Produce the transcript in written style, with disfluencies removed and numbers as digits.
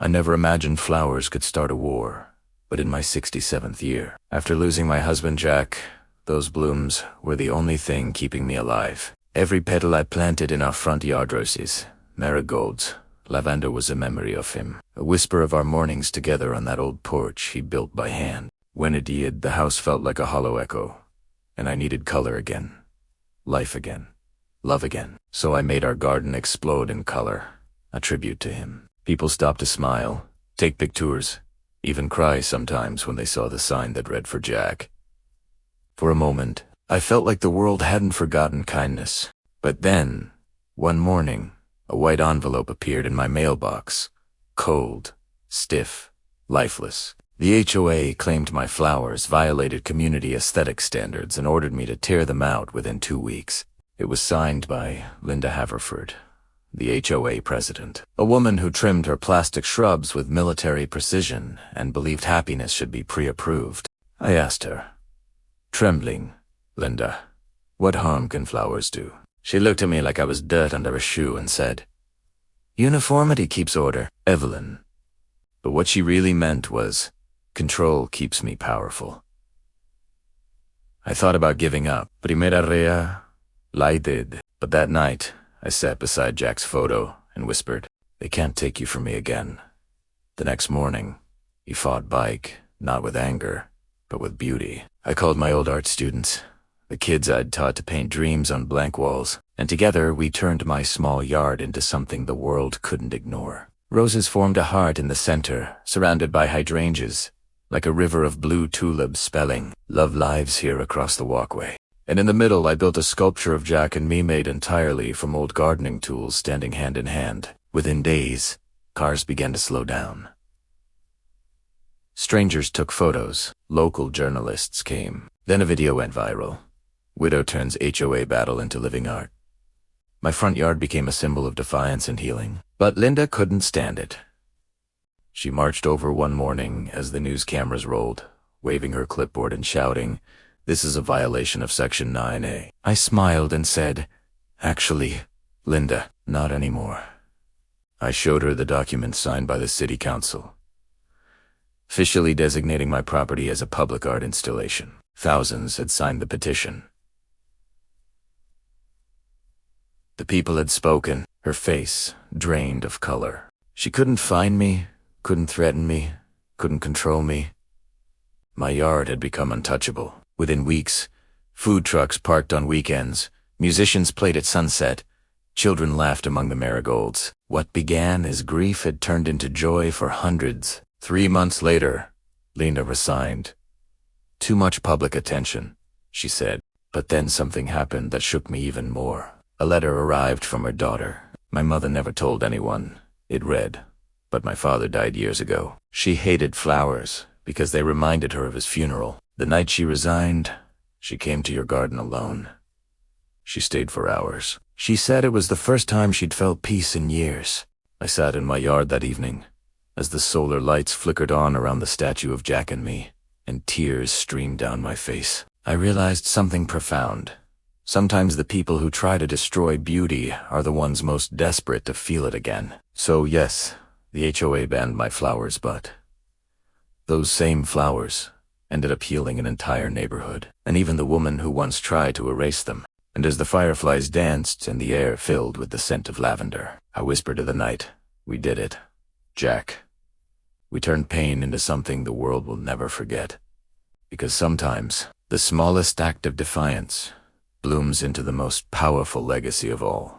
I never imagined flowers could start a war, but in my 67th year, after losing my husband Jack, those blooms were the only thing keeping me alive. Every petal I planted in our front yard, roses, marigolds, lavender, was a memory of him, a whisper of our mornings together on that old porch he built by hand. When it did, the house felt like a hollow echo, and I needed color again, life again, love again. So I made our garden explode in color, a tribute to him. People stopped to smile, take pictures, even cry sometimes when they saw the sign that read for Jack. For a moment, I felt like the world hadn't forgotten kindness. But then, one morning, a white envelope appeared in my mailbox, cold, stiff, lifeless. The HOA claimed my flowers violated community aesthetic standards and ordered me to tear them out within 2 weeks. It was signed by Linda Haverford, the HOA president, a woman who trimmed her plastic shrubs with military precision and believed happiness should be pre-approved. I asked her, trembling, "Linda, what harm can flowers do?" She looked at me like I was dirt under a shoe and said, "Uniformity keeps order, Evelyn." But what she really meant was, control keeps me powerful. I thought about giving up. Primera rea, I did. But that night, I sat beside Jack's photo and whispered, "They can't take you from me again." The next morning, he fought back, not with anger, but with beauty. I called my old art students, the kids I'd taught to paint dreams on blank walls, and together we turned my small yard into something the world couldn't ignore. Roses formed a heart in the center, surrounded by hydrangeas, like a river of blue tulips spelling, "Love lives here," across the walkway. And in the middle I built a sculpture of Jack and me made entirely from old gardening tools standing hand in hand. Within days, cars began to slow down. Strangers took photos, local journalists came. Then a video went viral. Widow turns HOA battle into living art. My front yard became a symbol of defiance and healing. But Linda couldn't stand it. She marched over one morning as the news cameras rolled, waving her clipboard and shouting, "This is a violation of Section 9A. I smiled and said, "Actually, Linda, not anymore." I showed her the document signed by the city council, officially designating my property as a public art installation. Thousands had signed the petition. The people had spoken, her face drained of color. She couldn't find me, couldn't threaten me, couldn't control me. My yard had become untouchable. Within weeks, food trucks parked on weekends, musicians played at sunset, children laughed among the marigolds. What began as grief had turned into joy for hundreds. 3 months later, Linda resigned. "Too much public attention," she said. But then something happened that shook me even more. A letter arrived from her daughter. My mother never told anyone. It read, "But my father died years ago." She hated flowers because they reminded her of his funeral. The night she resigned, she came to your garden alone. She stayed for hours. She said it was the first time she'd felt peace in years. I sat in my yard that evening as the solar lights flickered on around the statue of Jack and me, and tears streamed down my face. I realized something profound. Sometimes the people who try to destroy beauty are the ones most desperate to feel it again. So yes, the HOA banned my flowers, but those same flowers ended up healing an entire neighborhood, and even the woman who once tried to erase them. And as the fireflies danced and the air filled with the scent of lavender, I whispered to the night, "We did it, Jack. We turned pain into something the world will never forget." Because sometimes the smallest act of defiance blooms into the most powerful legacy of all.